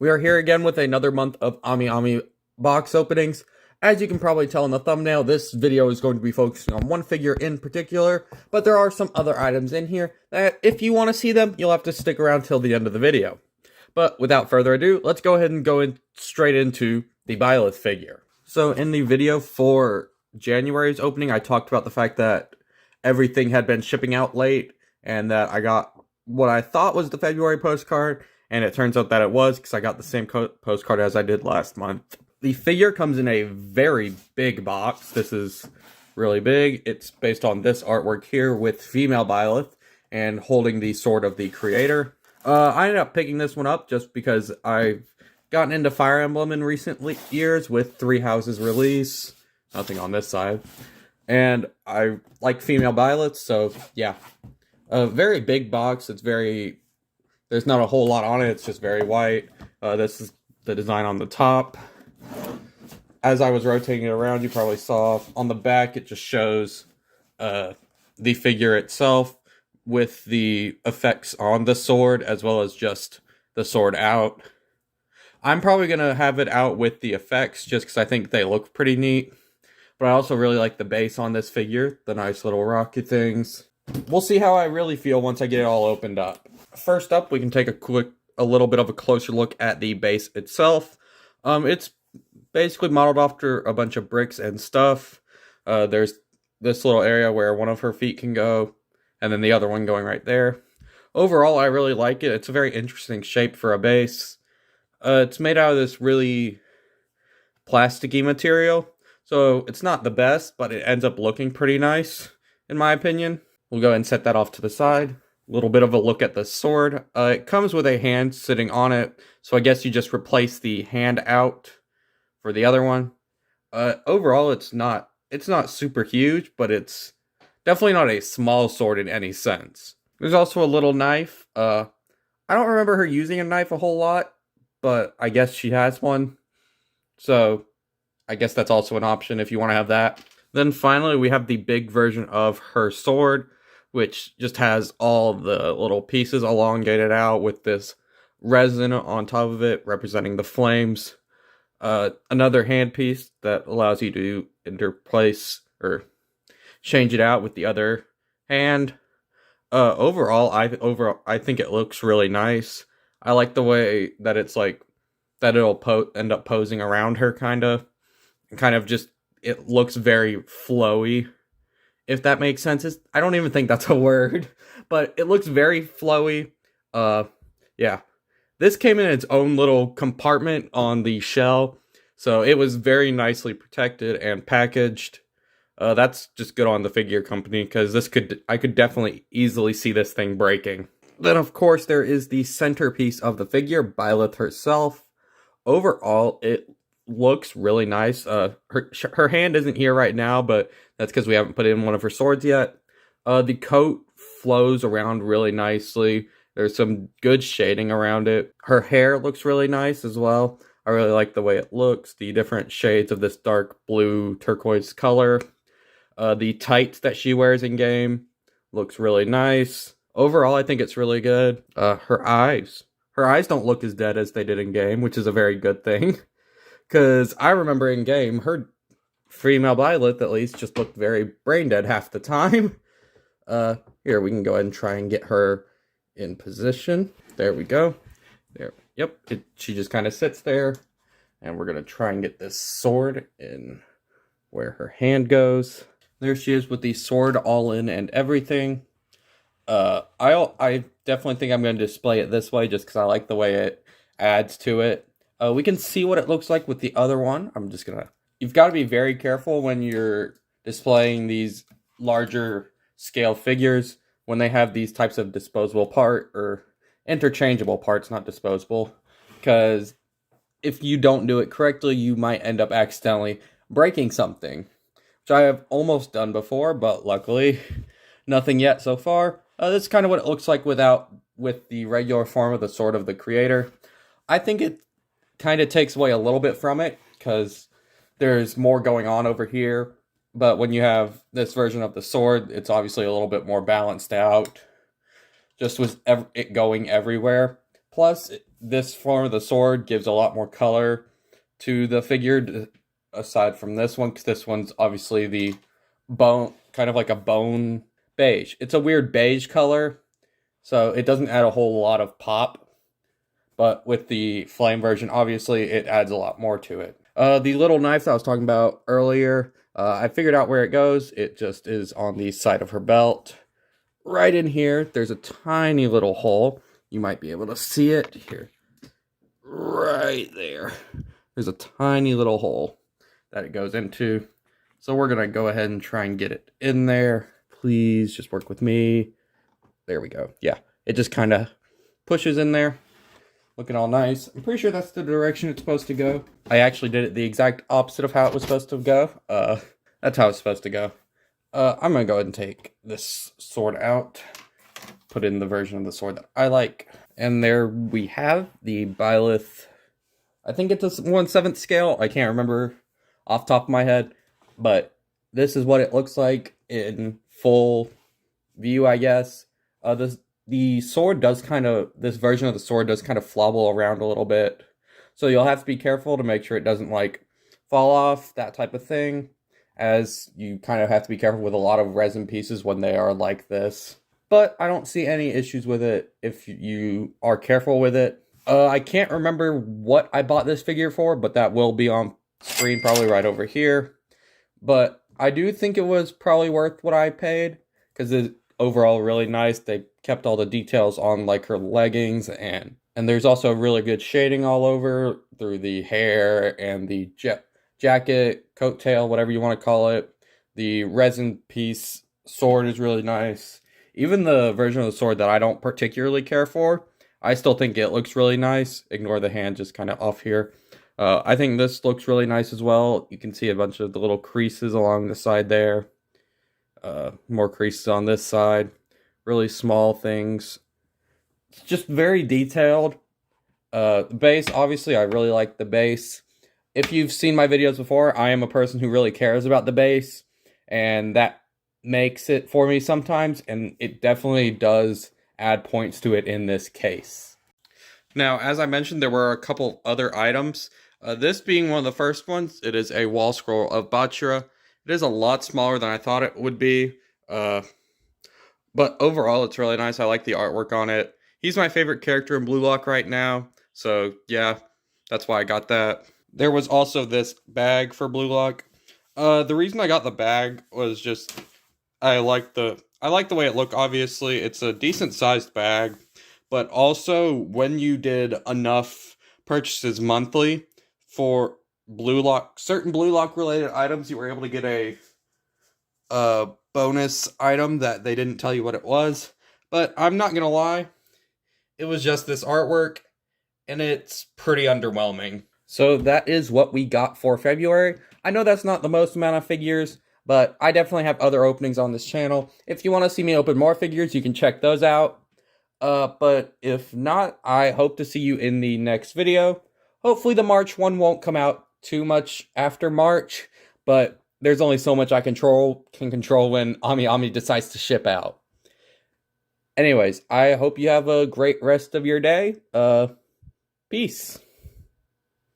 We are here again with another month of Amiami box openings. As you can probably tell in the thumbnail, this video is going to be focusing on one figure in particular, but there are some other items in here that if you want to see them, you'll have to stick around till the end of the video. But without further ado, let's go ahead and go straight into the Byleth figure. So in the video for January's opening, I talked about the fact that everything had been shipping out late and that I got what I thought was the February postcard, and it turns out that it was, because I got the same postcard as I did last month. The figure comes in a very big box. This is really big. It's based on this artwork here with female Byleth and holding the sword of the creator. I ended up picking this one up just because I've gotten into Fire Emblem in recent years with 3 Houses release. Nothing on this side. And I like female Byleth, so yeah. A very big box. There's not a whole lot on it. It's just very white. This is the design on the top. As I was rotating it around, you probably saw on the back, it just shows the figure itself with the effects on the sword, as well as just the sword out. I'm probably going to have it out with the effects, just because I think they look pretty neat. But I also really like the base on this figure, the nice little rocket things. We'll see how I really feel once I get it all opened up. First up, we can take a little bit of a closer look at the base itself. It's basically modeled after a bunch of bricks and stuff. There's this little area where one of her feet can go, and then the other one going right there. Overall, I really like it. It's a very interesting shape for a base. It's made out of this really plasticky material, so it's not the best, but it ends up looking pretty nice, in my opinion. We'll go ahead and set that off to the side. A little bit of a look at the sword. It comes with a hand sitting on it, so I guess you just replace the hand out for the other one. Overall, it's not super huge, but it's definitely not a small sword in any sense. There's also a little knife. I don't remember her using a knife a whole lot, but I guess she has one. So I guess that's also an option if you want to have that. Then finally, we have the big version of her sword, which just has all the little pieces elongated out with this resin on top of it, representing the flames. Another hand piece that allows you to interplace or change it out with the other hand. Overall, I think it looks really nice. I like the way that it's like that it'll end up posing around her, kind of just, it looks very flowy, if that makes sense. I don't even think that's a word, but it looks very flowy. Yeah. This came in its own little compartment on the shell, so it was very nicely protected and packaged. That's just good on the figure company, because I could definitely easily see this thing breaking. Then, of course, there is the centerpiece of the figure, Byleth herself. Overall, it looks really nice. Her hand isn't here right now, but that's because we haven't put in one of her swords yet. The coat flows around really nicely. There's some good shading around it. Her hair looks really nice as well. I really like the way it looks. The different shades of this dark blue turquoise color. The tights that she wears in game looks really nice. Overall, I think it's really good. Her eyes don't look as dead as they did in game, which is a very good thing. Because I remember in game, her female Byleth, at least, just looked very brain dead half the time. Here, we can go ahead and try and get her in position. There we go. There. Yep, she just kind of sits there. And we're going to try and get this sword in where her hand goes. There she is with the sword all in and everything. I definitely think I'm going to display it this way just because I like the way it adds to it. We can see what it looks like with the other one. You've got to be very careful when you're displaying these larger scale figures when they have these types of disposable or interchangeable parts, not disposable. Because if you don't do it correctly, you might end up accidentally breaking something, which I have almost done before, but luckily nothing yet so far. That's kind of what it looks like with the regular form of the sword of the creator. I think it kind of takes away a little bit from it, because there's more going on over here. But when you have this version of the sword, it's obviously a little bit more balanced out, just with it going everywhere. Plus, this form of the sword gives a lot more color to the figure, aside from this one, because this one's obviously the bone, kind of like a bone beige. It's a weird beige color, so it doesn't add a whole lot of pop. But with the flame version, obviously, it adds a lot more to it. The little knife that I was talking about earlier, I figured out where it goes. It just is on the side of her belt. Right in here, there's a tiny little hole. You might be able to see it here. Right there. There's a tiny little hole that it goes into. So we're going to go ahead and try and get it in there. Please just work with me. There we go. Yeah, it just kind of pushes in there. Looking all nice. I'm pretty sure that's the direction it's supposed to go. I actually did it the exact opposite of how it was supposed to go. That's how it's supposed to go. I'm going to go ahead and take this sword out. Put in the version of the sword that I like. And there we have the Byleth. I think it's a 1/7 scale. I can't remember off the top of my head. But this is what it looks like in full view, I guess. The sword does this version of the sword does kind of flobble around a little bit. So you'll have to be careful to make sure it doesn't like fall off, that type of thing. As you kind of have to be careful with a lot of resin pieces when they are like this. But I don't see any issues with it if you are careful with it. I can't remember what I bought this figure for, but that will be on screen probably right over here. But I do think it was probably worth what I paid, because it's overall really nice. They kept all the details on like her leggings, and there's also really good shading all over through the hair and the jacket, coattail, whatever you want to call it. The resin piece sword is really nice. Even the version of the sword that I don't particularly care for, I still think it looks really nice. Ignore the hand just kind of off here. I think this looks really nice as well. You can see a bunch of the little creases along the side there. More creases on this side. Really small things. It's just very detailed. The base, obviously, I really like the base. If you've seen my videos before, I am a person who really cares about the base. And that makes it for me sometimes. And it definitely does add points to it in this case. Now, as I mentioned, there were a couple other items. This being one of the first ones, it is a wall scroll of Bachira. It is a lot smaller than I thought it would be. But overall, it's really nice. I like the artwork on it. He's my favorite character in Blue Lock right now. So, yeah, that's why I got that. There was also this bag for Blue Lock. The reason I got the bag was just I like the way it looked, obviously. It's a decent-sized bag. But also, when you did enough purchases monthly for Blue Lock, certain Blue Lock related items, you were able to get a bonus item that they didn't tell you what it was. But I'm not gonna lie, it was just this artwork, and it's pretty underwhelming. So that is what we got for February. I know that's not the most amount of figures, but I definitely have other openings on this channel. If you want to see me open more figures, you can check those out. But if not, I hope to see you in the next video. Hopefully the March one won't come out too much after March, but there's only so much I can control when Amiami decides to ship out. Anyways, I hope you have a great rest of your day. Peace.